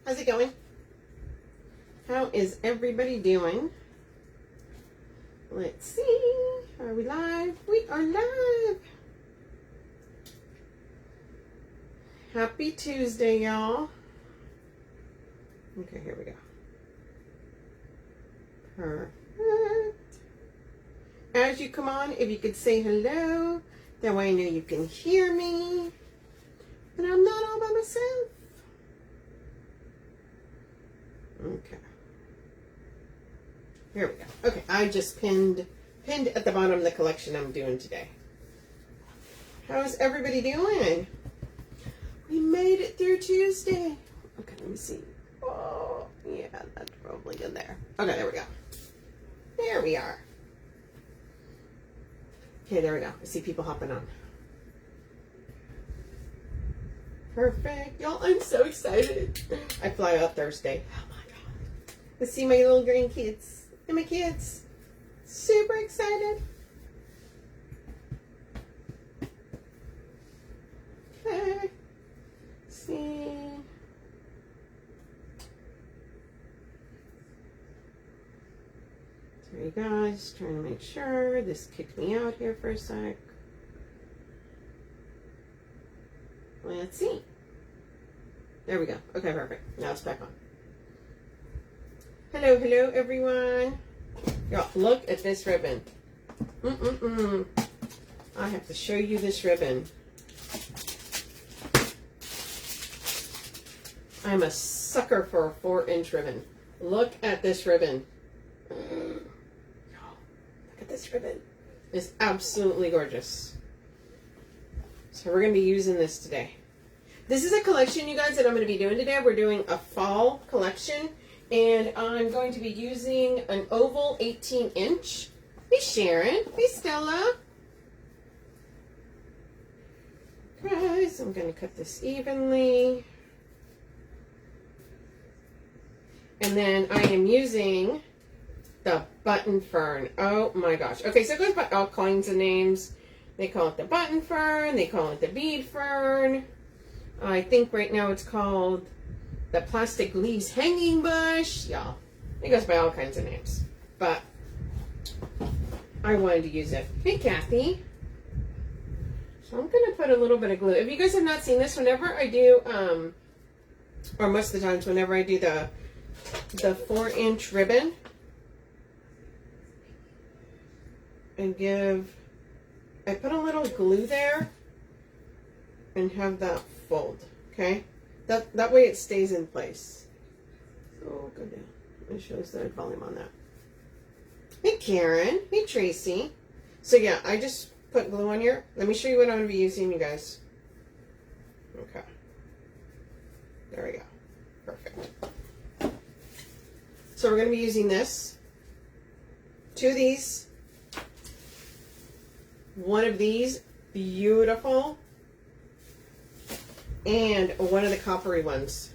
How's it going? How is everybody doing? Let's see. Are we live? We are live. Happy Tuesday, y'all. Okay, here we go. Perfect. As you come on, if you could say hello, that way I know you can hear me. And I'm not all by myself. Okay. Here we go. Okay, I just pinned at the bottom the collection I'm doing today. How's everybody doing? We made it through Tuesday. Okay, let me see. Oh, yeah, that's probably in there. Okay, there we go. There we are. Okay, there we go. I see people hopping on. Perfect. Y'all, I'm so excited. I fly out Thursday. Oh my God. To see my little grandkids and my kids. Super excited. Okay. See. There you guys. Trying to make sure. This kicked me out here for a sec. Let's see. There we go. Okay, perfect. Now it's back on. Hello, hello, everyone. Y'all, look at this ribbon. I have to show you this ribbon. I'm a sucker for a 4-inch ribbon. Look at this ribbon. Y'all, look at this ribbon. It's absolutely gorgeous. So we're going to be using this today. This is a collection, you guys, that I'm going to be doing today. We're doing a fall collection. And I'm going to be using an oval 18-inch. Hey, Sharon. Hey, Stella. Guys, I'm going to cut this evenly. And then I am using the button fern. Oh, my gosh. Okay, so it goes by all kinds of names. They call it the button fern. They call it the bead fern. I think right now it's called the plastic leaves hanging bush. Y'all, it goes by all kinds of names. But I wanted to use it. Hey, Kathy. So I'm going to put a little bit of glue. If you guys have not seen this, whenever I do, or most of the times whenever I do the 4-inch ribbon, and I put a little glue there and have that fold, okay? That way it stays in place. So go down. It shows the volume on that. Hey, Karen. Hey, Tracy. So yeah, I just put glue on here. Let me show you what I'm going to be using, you guys. Okay. There we go. Perfect. So we're going to be using this. 2 of these. 1 of these. Beautiful. And 1 of the coppery ones.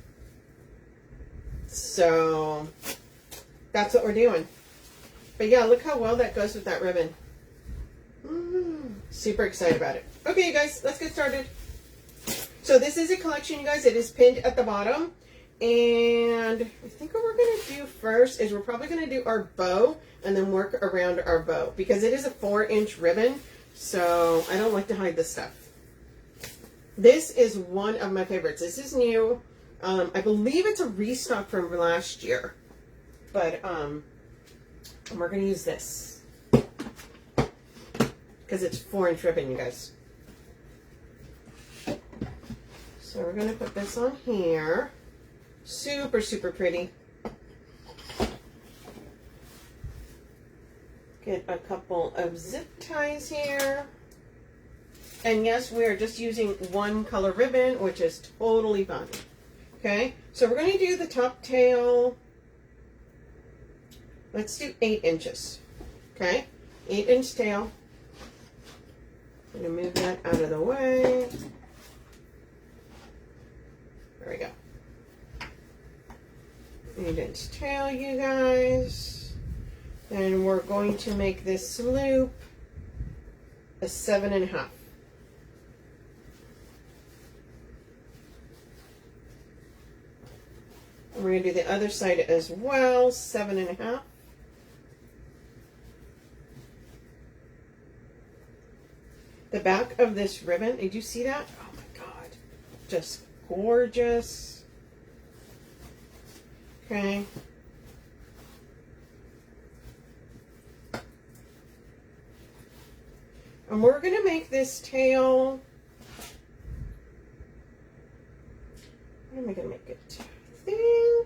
So that's what we're doing. But yeah, look how well that goes with that ribbon. Super excited about it. Okay, you guys, let's get started. So this is a collection, you guys. It is pinned at the bottom. And I think what we're going to do first is we're probably going to do our bow and then work around our bow. Because it is a 4-inch ribbon. So I don't like to hide this stuff. This is one of my favorites. This is new. I believe it's a restock from last year. But we're going to use this. Because it's 4-inch ribbon, you guys. So we're going to put this on here. Super, super pretty. Get a couple of zip ties here. And yes, we are just using 1 color ribbon, which is totally fine. Okay, so we're going to do the top tail. Let's do 8 inches. Okay, 8-inch tail. I'm going to move that out of the way. There we go. 8-inch tail, you guys. And we're going to make this loop a 7.5. And we're going to do the other side as well, 7.5. The back of this ribbon, did you see that? Oh my God, just gorgeous. Okay. And we're going to make this tail, what am I going to make it? I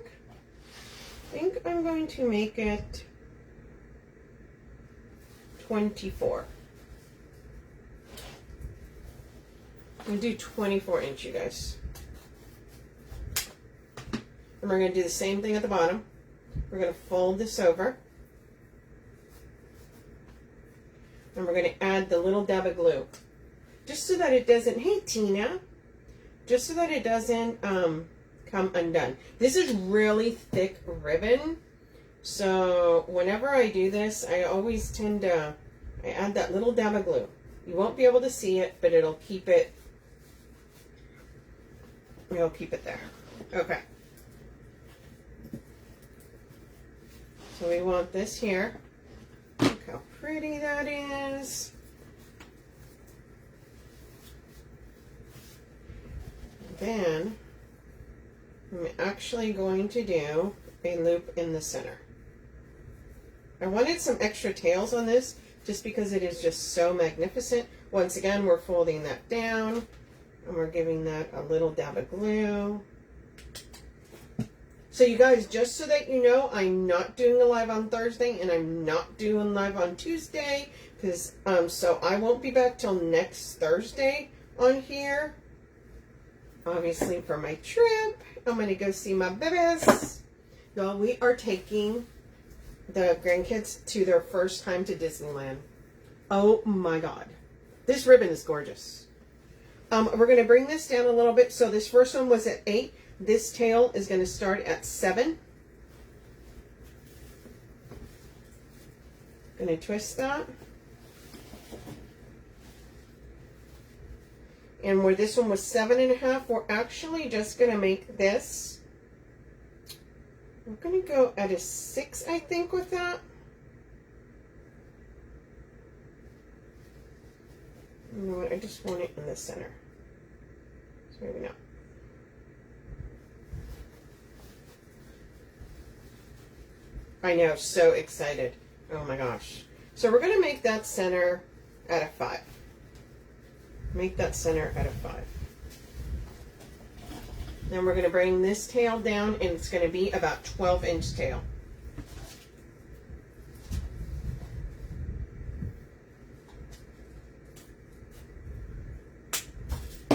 think I'm going to make it 24. I'm going to do 24-inch, you guys. And we're going to do the same thing at the bottom. We're going to fold this over. And we're going to add the little dab of glue. Just so that it doesn't, hey Tina, just so that it doesn't come undone. This is really thick ribbon. So whenever I do this, I always tend to, I add that little dab of glue. You won't be able to see it, but it'll keep it there. Okay. So we want this here. Look how pretty that is. Then I'm actually going to do a loop in the center. I wanted some extra tails on this just because it is just so magnificent. Once again, we're folding that down and we're giving that a little dab of glue. So you guys, just so that you know, I'm not doing a live on Thursday and I'm not doing live on Tuesday because so I won't be back till next Thursday on here. Obviously for my trip, I'm going to go see my babies. Y'all, we are taking the grandkids to their first time to Disneyland. Oh my God. This ribbon is gorgeous. We're going to bring this down a little bit. So this first one was at 8. This tail is going to start at 7. Going to twist that. And where this one was 7.5, we're actually just going to make this. We're going to go at a 6, I think, with that. You know what? I just want it in the center. So maybe not. I know, so excited. Oh my gosh. So we're going to make that center at a 5. Make that center at a 5. Then we're going to bring this tail down and it's going to be about 12-inch tail.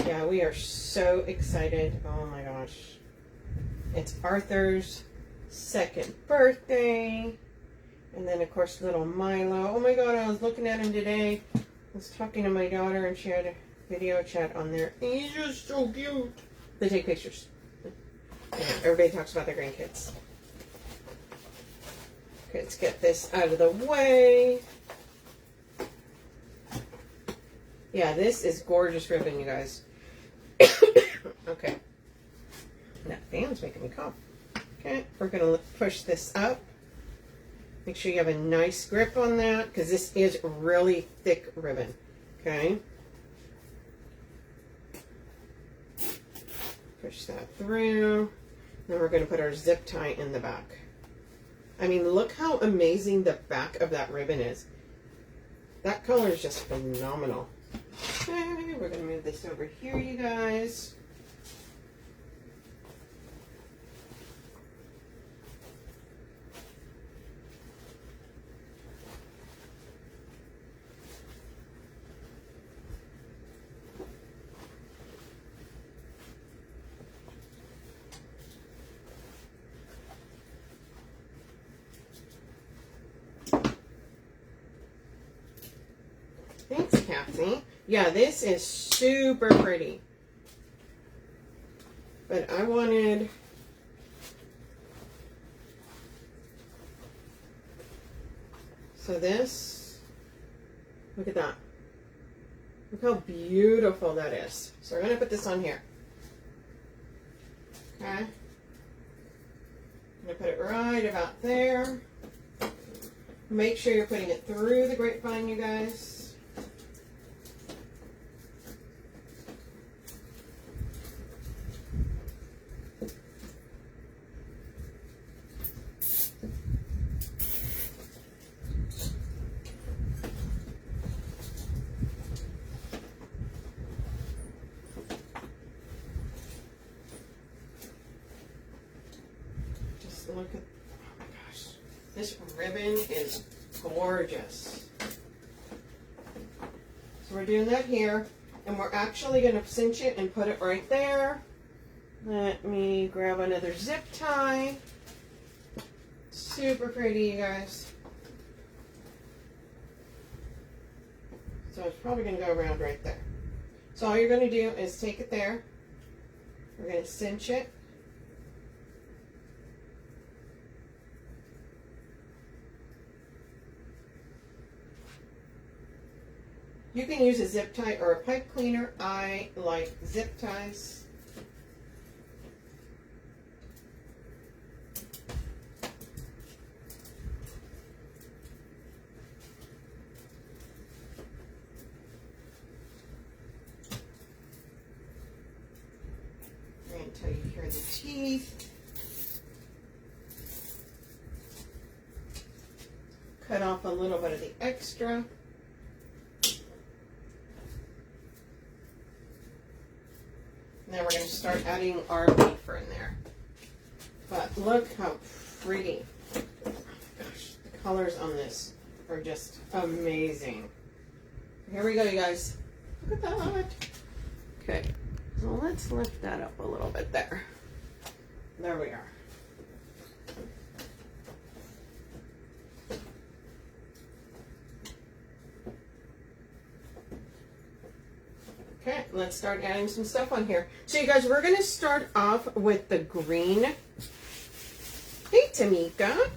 Yeah, we are so excited. Oh my gosh. It's Arthur's 2nd birthday. And then of course little Milo. Oh my God, I was looking at him today. I was talking to my daughter and she had a video chat on there. He's just so cute. They take pictures. Yeah, everybody talks about their grandkids. Okay, let's get this out of the way. Yeah, this is gorgeous ribbon, you guys. Okay. That fan's making me cough. Okay, we're going to push this up. Make sure you have a nice grip on that because this is really thick ribbon. Okay. Push that through. Then we're going to put our zip tie in the back. I mean, look how amazing the back of that ribbon is. That color is just phenomenal. Okay, we're going to move this over here, you guys. Thanks, Kathy. Yeah, this is super pretty. But I wanted... So this, look at that. Look how beautiful that is. So we're going to put this on here. Okay. right about there. Make sure you're putting it through the grapevine, you guys. Look at, oh my gosh, this ribbon is gorgeous. So we're doing that here, and we're actually going to cinch it and put it right there. Let me grab another zip tie. Super pretty, you guys. So it's probably going to go around right there. So all you're going to do is take it there. We're going to cinch it. You can use a zip tie or a pipe cleaner. I like zip ties. Wait until you hear the teeth. Cut off a little bit of the extra. Now we're going to start adding our bead fern in there. But look how pretty. Oh my gosh, the colors on this are just amazing. Here we go, you guys. Look at that. Okay, so let's lift that up a little bit there. There we are. Okay, let's start adding some stuff on here. So you guys, we're going to start off with the green. Hey, Tamika.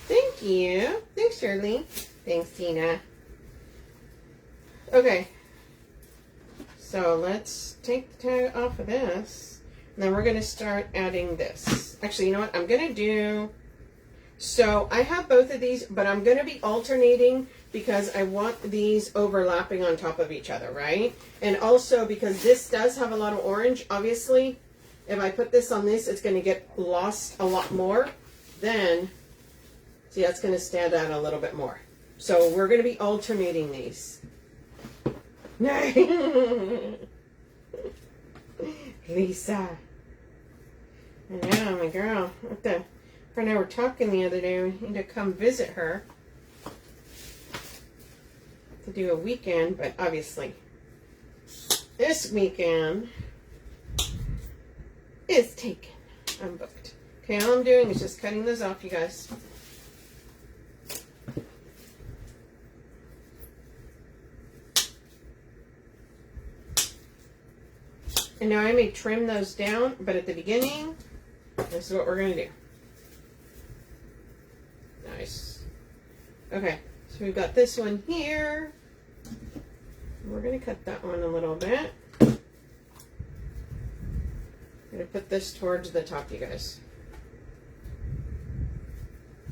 Thank you. Thanks, Shirley. Thanks, Tina. Okay. So let's take the tag off of this. And then we're going to start adding this. Actually, you know what? I'm going to do... So I have both of these, but I'm going to be alternating because I want these overlapping on top of each other, right? And also because this does have a lot of orange, obviously, if I put this on this, it's going to get lost a lot more. Then, see, that's going to stand out a little bit more. So we're going to be alternating these. Lisa. I know, my girl. Her and I were talking the other day. We need to come visit her to do a weekend, but obviously this weekend is taken. I'm booked. Okay, all I'm doing is just cutting those off, you guys. And now I may trim those down, but at the beginning, this is what we're going to do. Nice. Okay, so we've got this one here. We're going to cut that one a little bit. I'm going to put this towards the top, you guys.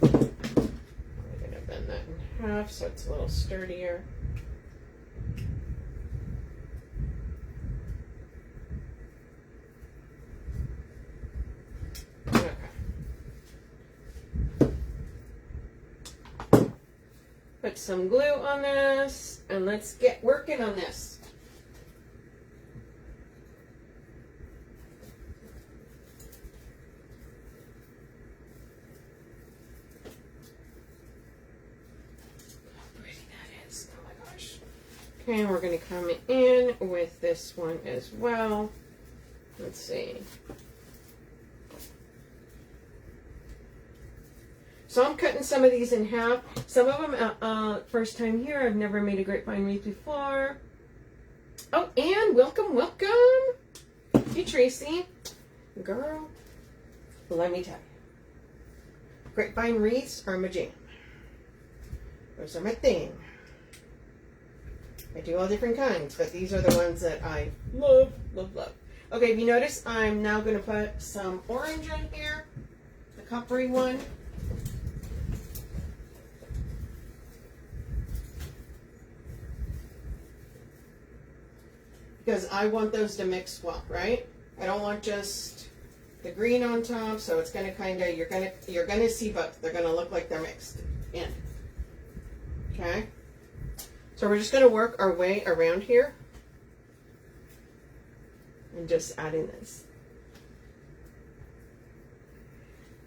I'm going to bend that in half so it's a little sturdier. Put some glue on this, and let's get working on this. How pretty that is. Oh my gosh. Okay, we're going to come in with this one as well. Let's see. So I'm cutting some of these in half. Some of them, first time here. I've never made a grapevine wreath before. Oh, and welcome, welcome. Hey, Tracy. Girl, let me tell you. Grapevine wreaths are my jam. Those are my thing. I do all different kinds, but these are the ones that I love, love, love. Okay, if you notice, I'm now going to put some orange in here. The coppery one. because I want those to mix well, right? I don't want just the green on top, so it's gonna kind of, you're gonna see both. They're gonna look like they're mixed in. Okay? So we're just gonna work our way around here and just adding this.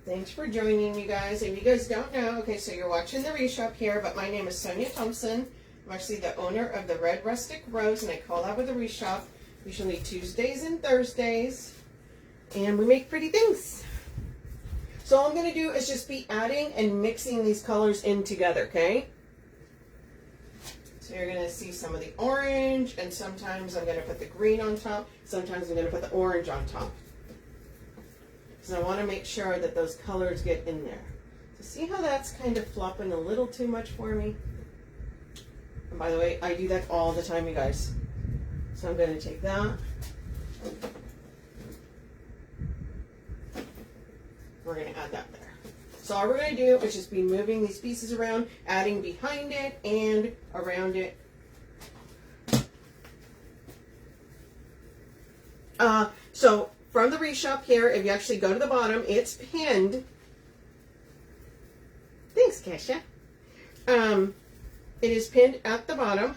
Thanks for joining, you guys. If you guys don't know, okay, so you're watching the Wreath Shop here, but my name is Sonia Thompson. I'm actually the owner of the Red Rustic Rose, and I call out with the Wreath Shop, usually Tuesdays and Thursdays, and we make pretty things. So all I'm going to do is just be adding and mixing these colors in together, okay? So you're going to see some of the orange, and sometimes I'm going to put the green on top, sometimes I'm going to put the orange on top. So I want to make sure that those colors get in there. So see how that's kind of flopping a little too much for me? And by the way, I do that all the time, you guys. So I'm going to take that. We're going to add that there. So all we're going to do is just be moving these pieces around, adding behind it and around it. So from the Wreath Shop here, if you actually go to the bottom, it's pinned. Thanks, Kesha. It is pinned at the bottom.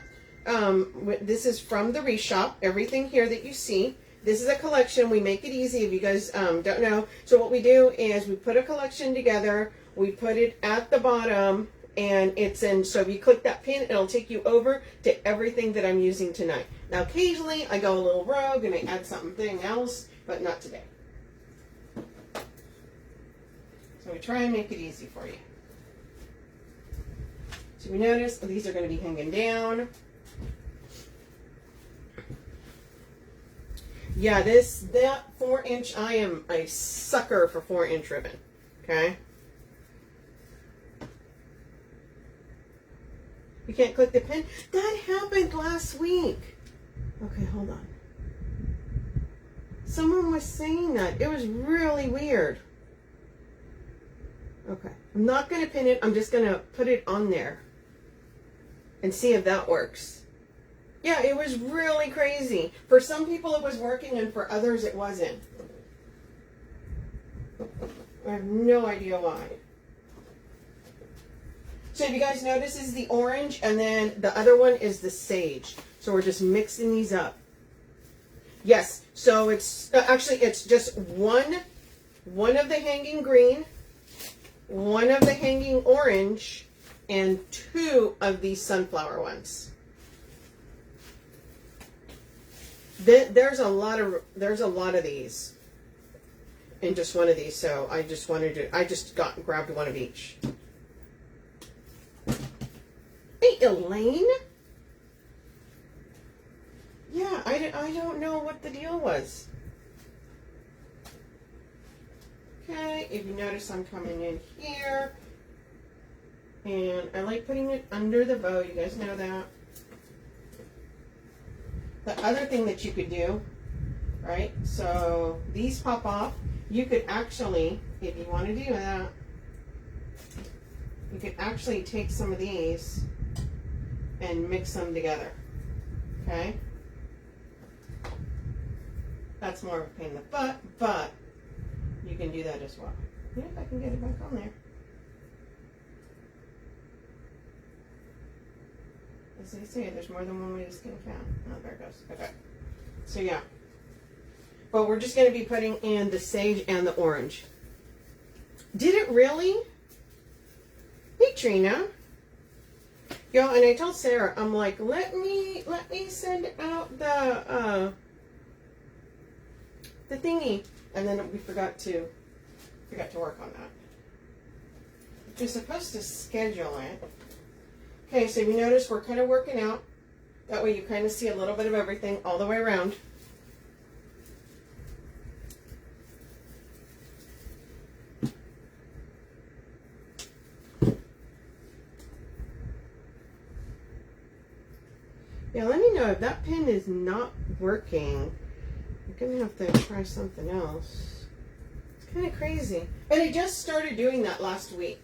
This is from the Wreath Shop. Everything here that you see. This is a collection. We make it easy if you guys don't know. So what we do is we put a collection together. We put it at the bottom, and it's in. So if you click that pin, it'll take you over to everything that I'm using tonight. Now, occasionally I go a little rogue and I add something else, but not today. So we try and make it easy for you. So we notice these are going to be hanging down. Yeah, that 4-inch, I am a sucker for 4-inch ribbon. Okay. You can't click the pin. That happened last week. Okay, hold on. Someone was saying that. It was really weird. Okay. I'm not going to pin it. I'm just going to put it on there and see if that works. Yeah, it was really crazy. For some people it was working, and for others it wasn't. I have no idea why. So if you guys notice, this is the orange, and then the other one is the sage. So we're just mixing these up. Yes, so it's actually it's just one of the hanging green, one of the hanging orange, and 2 of these sunflower ones. There's a lot of these in just one of these, so I just grabbed one of each. Hey, Elaine. Yeah, I don't know what the deal was. Okay, if you notice, I'm coming in here, and I like putting it under the bow. You guys know that. The other thing that you could do, right? So these pop off. You could actually, if you want to do that, you could actually take some of these and mix them together. Okay? That's more of a pain in the butt, but you can do that as well. Yeah, if I can get it back on there. As they say, there's more than one way to skin a cat. Oh, there it goes. Okay. So yeah. But we're just going to be putting in the sage and the orange. Did it really? Hey, Trina. Yo, and I told Sarah, I'm like, let me send out the thingy. And then we forgot to work on that. You're supposed to schedule it. Okay, so you notice we're kind of working out. That way you kind of see a little bit of everything all the way around. Yeah, let me know if that pin is not working. I'm going to have to try something else. It's kind of crazy. And I just started doing that last week.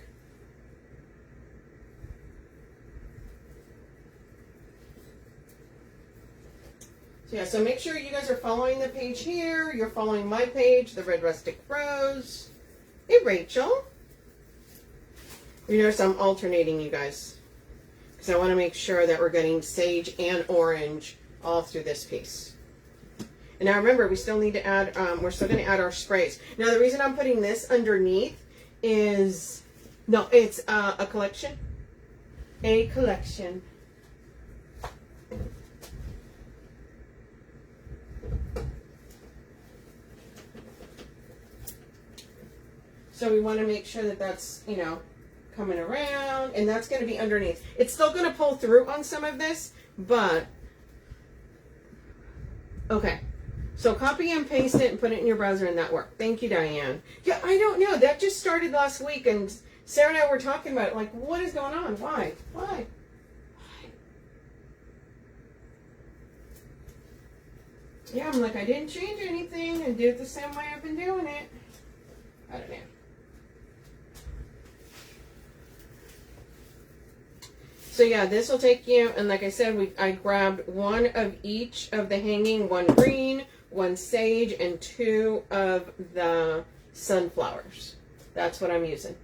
Yeah, so make sure you guys are following the page here. You're following my page, the Red Rustic Rose. Hey, Rachel. You notice I'm alternating, you guys, because I want to make sure that we're getting sage and orange all through this piece. And now remember, we still need to add, we're still going to add our sprays. Now, the reason I'm putting this underneath is, no, it's a collection. A collection. So we want to make sure that that's, you know, coming around, and that's going to be underneath. It's still going to pull through on some of this, but okay. So copy and paste it and put it in your browser, and that worked. Thank you, Diane. Yeah, I don't know. That just started last week, and Sarah and I were talking about it. Like, what is going on? Why? Why? Yeah, I'm like, I didn't change anything and do it the same way I've been doing it. I don't know. So yeah, this will take you, and like I said, I grabbed one of each of the hanging, one green, one sage, and 2 of the sunflowers. That's what I'm using.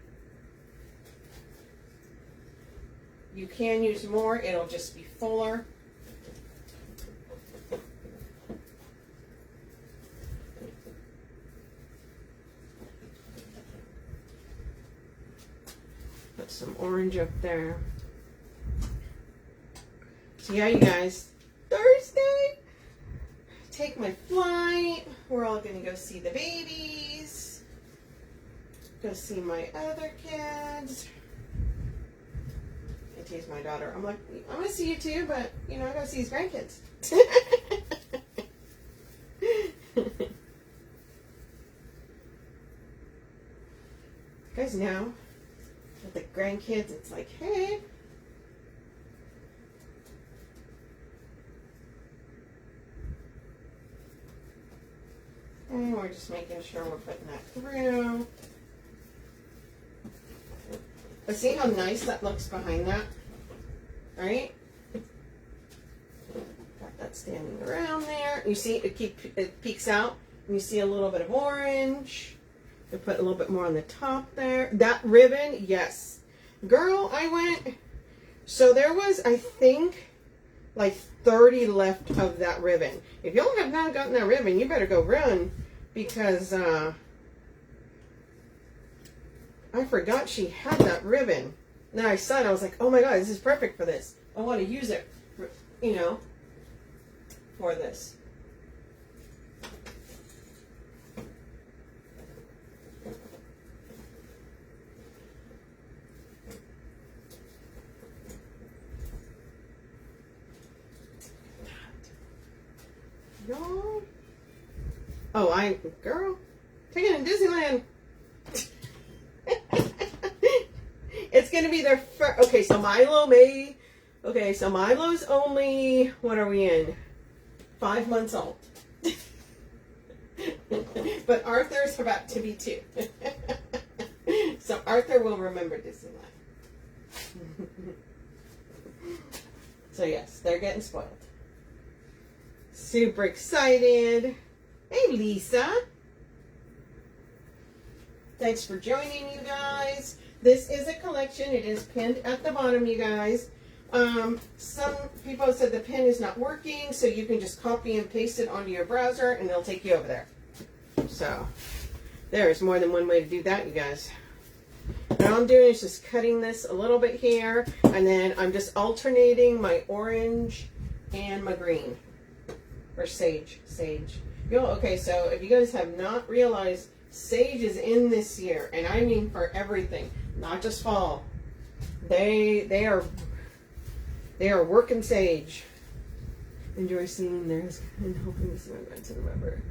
You can use more, it'll just be fuller. Put some orange up there. So yeah, you guys, Thursday, take my flight. We're all going to go see the babies. Go see my other kids. I tease my daughter. I'm like, I'm going to see you too, but, you know, I got to see his grandkids. You guys know, with the grandkids, it's like, hey. And we're just making sure we're putting that through. But see how nice that looks behind that? Right? Got that standing around there. You see it peeks out. And you see a little bit of orange. We put a little bit more on the top there. That ribbon, yes. Girl, I went. So there was, I think, like 30 left of that ribbon. If y'all have not gotten that ribbon, you better go run, because I forgot she had that ribbon. Then I saw it, I was like, oh my god, this is perfect for this. I want to use it, for, you know, for this. Y'all. Oh, girl, taking to Disneyland. It's gonna be their first. Okay, so Milo's only, what are we in? 5 months old. But Arthur's about to be 2. So Arthur will remember Disneyland. So yes, they're getting spoiled. Super excited. Hey, Lisa. Thanks for joining, you guys. This is a collection. It is pinned at the bottom, you guys. Some people said the pin is not working, so you can just copy and paste it onto your browser, and they'll take you over there. So, there's more than one way to do that, you guys. And all I'm doing is just cutting this a little bit here, and then I'm just alternating my orange and my green. Or sage. Okay, so if you guys have not realized, sage is in this year, and I mean for everything, not just fall. They are working sage. Enjoy seeing theirs and hoping to see my grandson remember.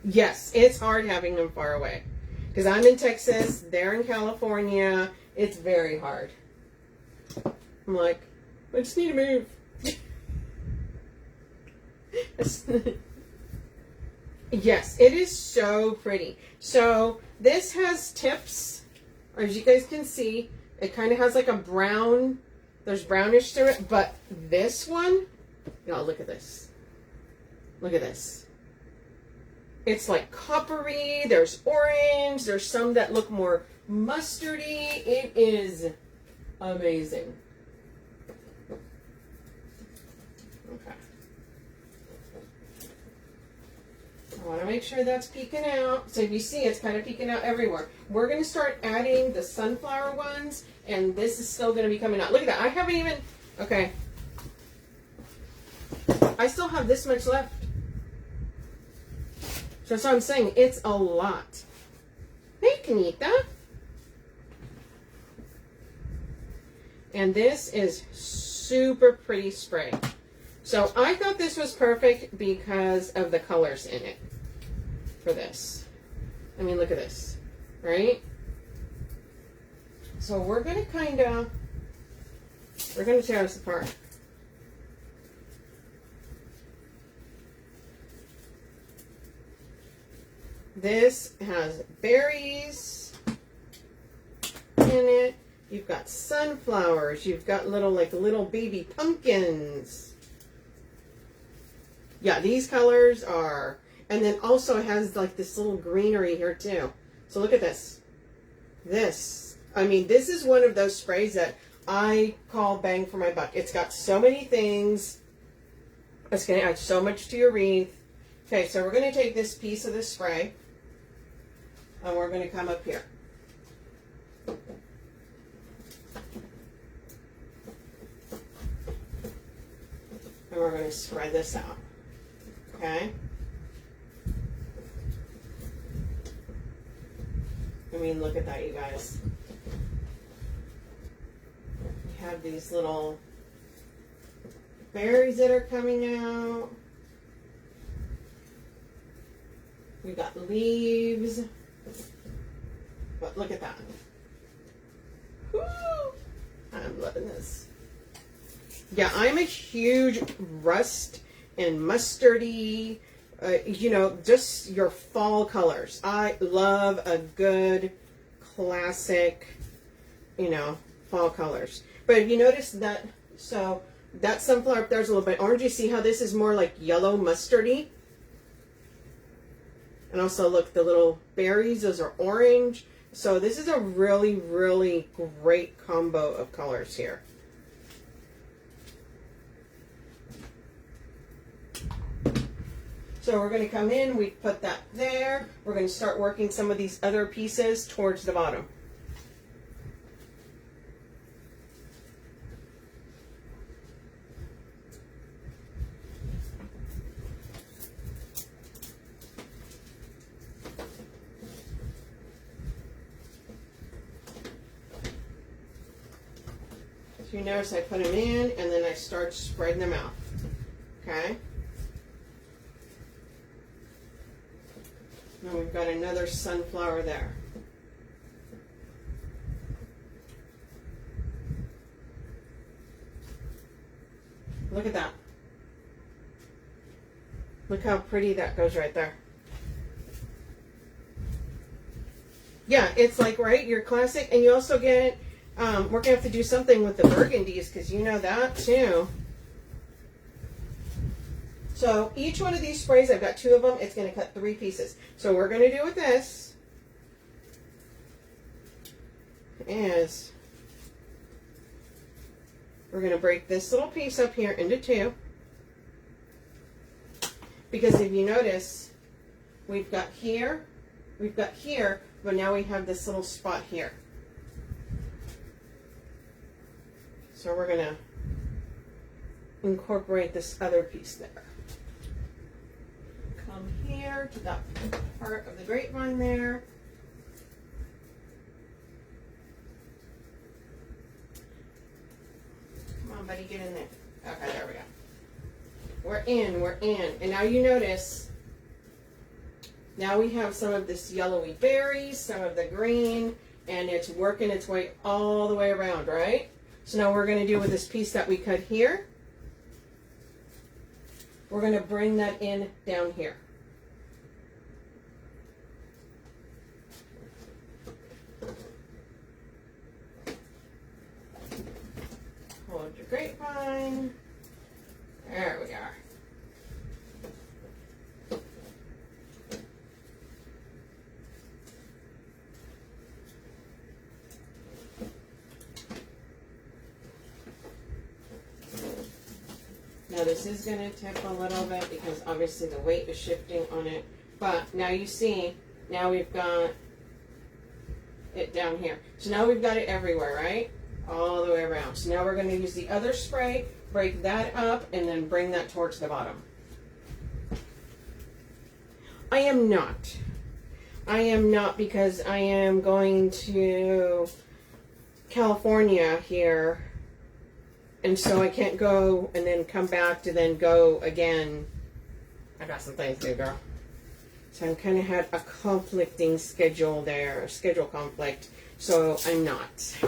Yes, it's hard having them far away, because I'm in Texas, they're in California. It's very hard. I'm like, I just need to move. Yes, it is so pretty. So this has tips, or as you guys can see, it kind of has like a brown, there's brownish to it, but this one, Y'all, look at this. Look at this. It's like coppery. There's orange. There's some that look more mustardy. It is amazing. Okay. I want to make sure that's peeking out. So if you see, it's kind of peeking out everywhere. We're going to start adding the sunflower ones, and this is still going to be coming out. Look at that. I haven't even, okay. I still have this much left. So that's what I'm saying. It's a lot. Hey, Kanita. And this is super pretty spray. So I thought this was perfect because of the colors in it for this. I mean, look at this, right? So we're going to we're going to tear this apart. This has berries in it. You've got sunflowers. You've got little baby pumpkins. Yeah, these colors are, and then also it has like this little greenery here too. So look at this. I mean, this is one of those sprays that I call bang for my buck. It's got so many things. It's going to add so much to your wreath. Okay, so we're going to take this piece of this spray and we're going to come up here. And we're going to spread this out. Okay. I mean, look at that, you guys. We have these little berries that are coming out. We've got leaves. But look at that. Woo! I'm loving this. Yeah, I'm a huge rust and mustardy, you know, just your fall colors. I love a good classic, you know, fall colors. But if you notice that, so that sunflower up there is a little bit orange. You see how this is more like yellow mustardy? And also look, the little berries, those are orange. So this is a really, really great combo of colors here. So we're going to come in, we put that there. We're going to start working some of these other pieces towards the bottom. So you notice I put them in and then I start spreading them out. Okay? Now we've got another sunflower there. Look at that. Look how pretty that goes right there. Yeah, it's like, right, your classic, and you also get, we're going to have to do something with the burgundies because you know that too. So each one of these sprays, I've got 2 of them. It's going to cut 3 pieces. So what we're going to do with this is we're going to break this little piece up here into 2. Because if you notice, we've got here, but now we have this little spot here. So we're going to incorporate this other piece there. Come here to that part of the grapevine there. Come on, buddy, get in there. Okay, there we go. We're in. And now you notice, now we have some of this yellowy berries, some of the green, and it's working its way all the way around, right? So now we're going to do with this piece that we cut here, we're going to bring that in down here. Hold your grapevine. There we go. Now this is going to tip a little bit because obviously the weight is shifting on it. But now you see, now we've got it down here. So now we've got it everywhere, right? All the way around. So now we're going to use the other spray, break that up, and then bring that towards the bottom. I am not. I am not, because I am going to California here. And so I can't go and then come back to then go again. I got some things to do, girl. So I kind of had a conflicting schedule there, schedule conflict. So I'm not.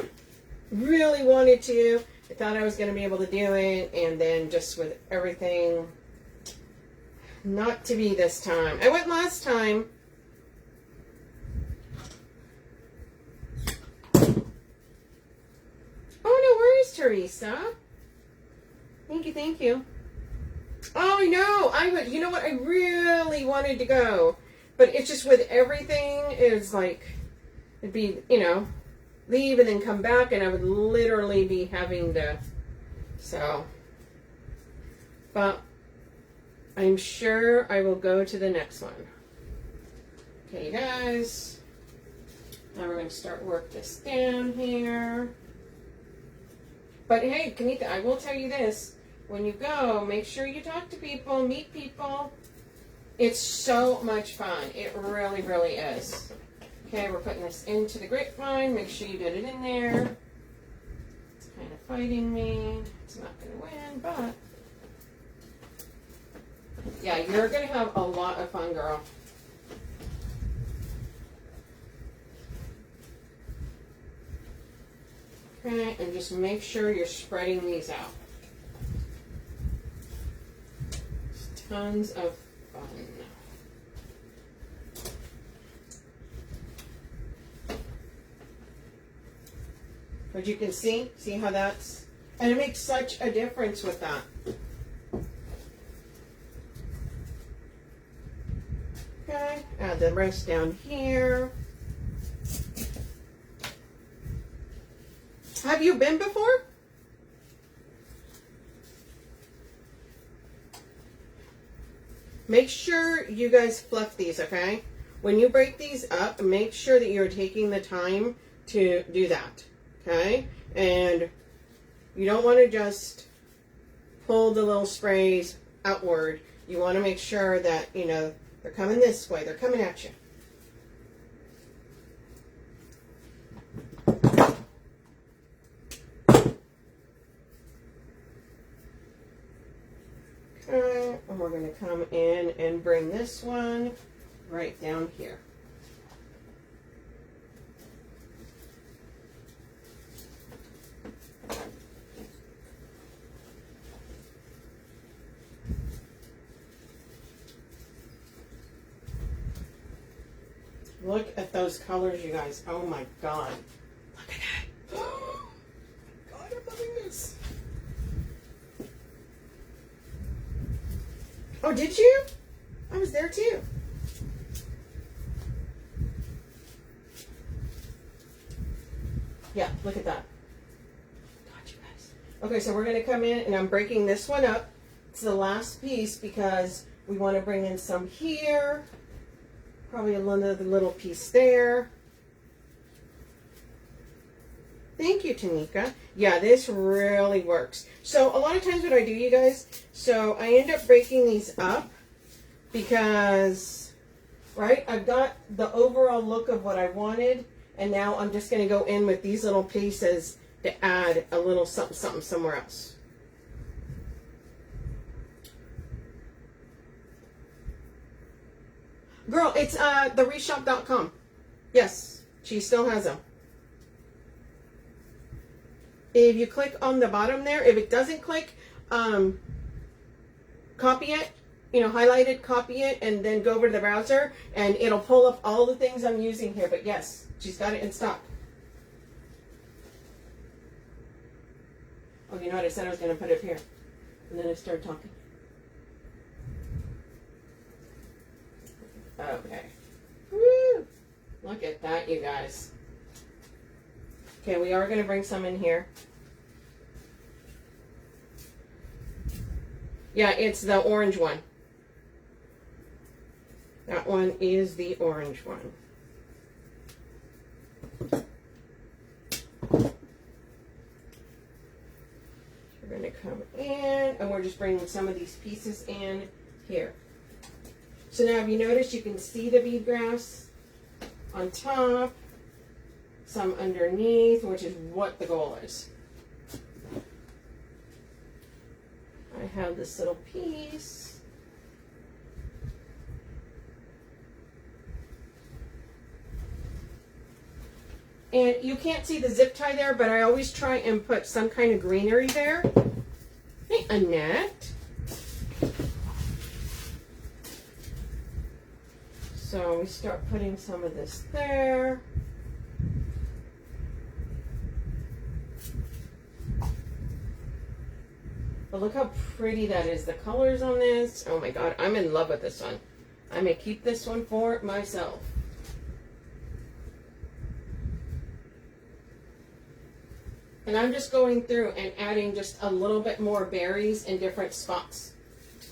Really wanted to. I thought I was going to be able to do it. And then just with everything, not to be this time. I went last time. Oh, no worries, Teresa. Thank you, thank you. Oh, I know. I would. You know what? I really wanted to go, but it's just with everything. It's like it'd be, you know, leave and then come back, and I would literally be having to. So, but I'm sure I will go to the next one. Okay, you guys. Now we're going to start work this down here. But hey, Kanika, I will tell you this. When you go, make sure you talk to people, meet people. It's so much fun. It really, really is. Okay, we're putting this into the grapevine. Make sure you get it in there. It's kind of fighting me. It's not going to win, but yeah, you're going to have a lot of fun, girl. Okay, and just make sure you're spreading these out. It's tons of fun. But you can see how that's, and it makes such a difference with that. Okay, add the rest down here. Have you been before? Make sure you guys fluff these, okay? When you break these up, make sure that you're taking the time to do that, okay? And you don't want to just pull the little sprays outward. You want to make sure that, you know, they're coming this way. They're coming at you. Okay, and we're going to come in and bring this one right down here. Look at those colors, you guys. Oh my God. Look at that. Oh God, I'm loving this. Oh, did you? I was there too. Yeah, look at that. God, you guys. Okay, so we're going to come in and I'm breaking this one up. It's the last piece because we want to bring in some here. Probably another little piece there. Thank you, Tanika. Yeah, this really works. So a lot of times what I do, you guys, so I end up breaking these up because, right, I've got the overall look of what I wanted, and now I'm just going to go in with these little pieces to add a little something, something somewhere else. Girl, it's the wreathshop.com. Yes, she still has them. If you click on the bottom there, if it doesn't click, copy it, you know, highlight it, copy it, and then go over to the browser, and it'll pull up all the things I'm using here. But yes, she's got it in stock. Oh, you know what? I said I was going to put it up here. And then I started talking. Okay. Woo! Look at that, you guys. Okay, we are going to bring some in here. Yeah, it's the orange one. That one is the orange one. We're going to come in, and we're just bringing some of these pieces in here. So now, have you noticed you can see the bead grass on top, some underneath, which is what the goal is. I have this little piece. And you can't see the zip tie there, but I always try and put some kind of greenery there. Hey, Annette. So we start putting some of this there. But look how pretty that is. The colors on this. Oh my God, I'm in love with this one. I may keep this one for myself. And I'm just going through and adding just a little bit more berries in different spots.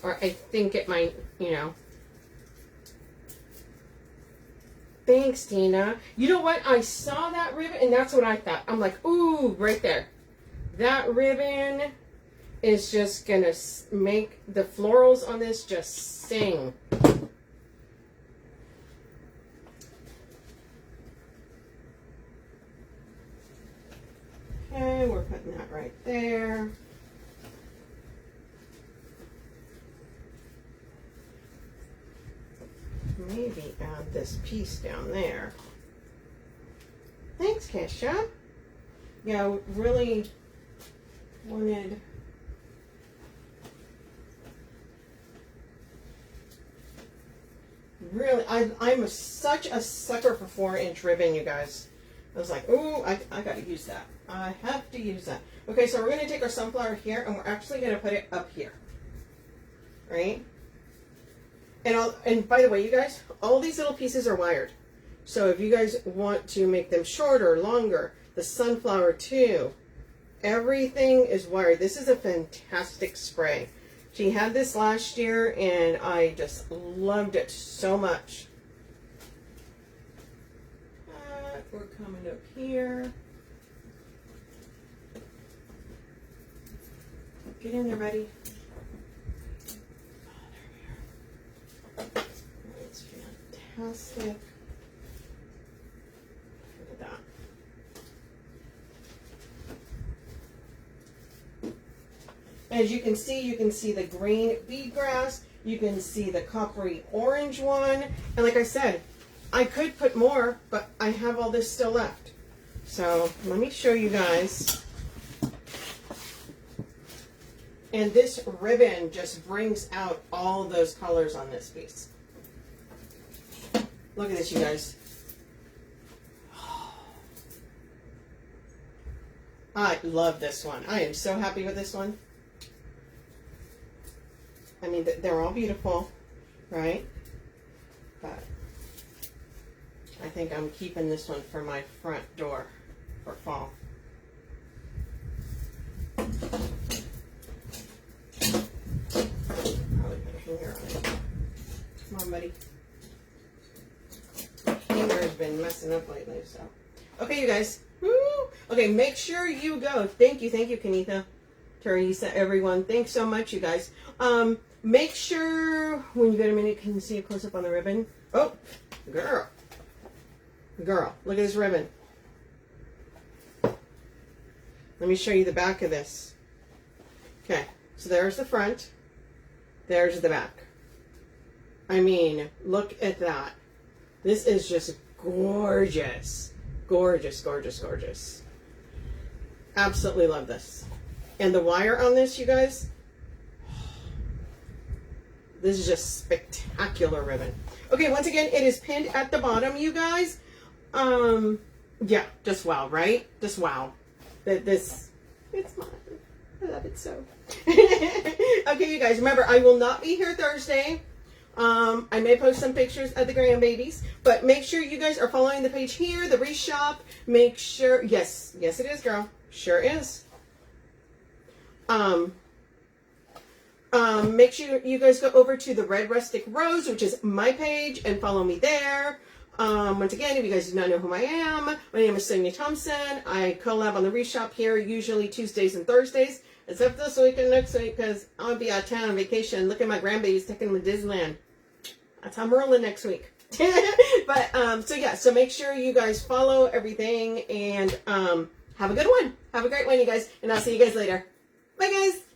Or I think it might, you know. Thanks, Tina. You know what? I saw that ribbon and that's what I thought. I'm like, ooh, right there. That ribbon is just going to make the florals on this just sing. Okay, we're putting that right there. Maybe add this piece down there. Thanks, Kesha. Yeah, really wanted... Really, I'm such a sucker for 4-inch ribbon, you guys. I was like, oh, I got to use that. I have to use that. Okay, so we're going to take our sunflower here, and we're actually going to put it up here. Right? And by the way, you guys, all these little pieces are wired. So if you guys want to make them shorter, longer, the sunflower too, everything is wired. This is a fantastic spray. She had this last year, and I just loved it so much. We're coming up here. Get in there, buddy. Oh, there we are. That's fantastic. Look at that. As you can see the green bead grass. You can see the coppery orange one. And like I said, I could put more, but I have all this still left. So let me show you guys. And this ribbon just brings out all of those colors on this piece. Look at this, you guys. I love this one. I am so happy with this one. I mean, they're all beautiful, right? But I think I'm keeping this one for my front door for fall. Probably put a hanger on it. Come on, buddy. My hanger's been messing up lately, so. Okay, you guys. Woo! Okay, make sure you go. Thank you, Kenitha, Teresa, everyone. Thanks so much, you guys. Make sure when you get a minute, can you see a close-up on the ribbon? Oh, girl. Girl, look at this ribbon. Let me show you the back of this. Okay, so there's the front. There's the back. I mean, look at that. This is just gorgeous. Gorgeous, gorgeous, gorgeous. Absolutely love this. And the wire on this, you guys, this is just spectacular ribbon. Okay, once again, it is pinned at the bottom, you guys. Yeah, just wow, right? Just wow. It's mine. I love it so. Okay, you guys, remember, I will not be here Thursday. I may post some pictures of the grandbabies, but make sure you guys are following the page here, the Wreath Shop. Make sure, yes, it is, girl. Sure is. Make sure you guys go over to the Red Rustic Rose, which is my page, and follow me there. Once again, if you guys do not know who I am, my name is Sonia Thompson. I collab on the Wreath Shop here, usually Tuesdays and Thursdays, except this week and next week, because I'll be out of town on vacation. Look at my grandbabies taking them to Disneyland. That's how I'm rolling next week. But, so yeah, so make sure you guys follow everything, and have a good one. Have a great one, you guys, and I'll see you guys later. Bye, guys.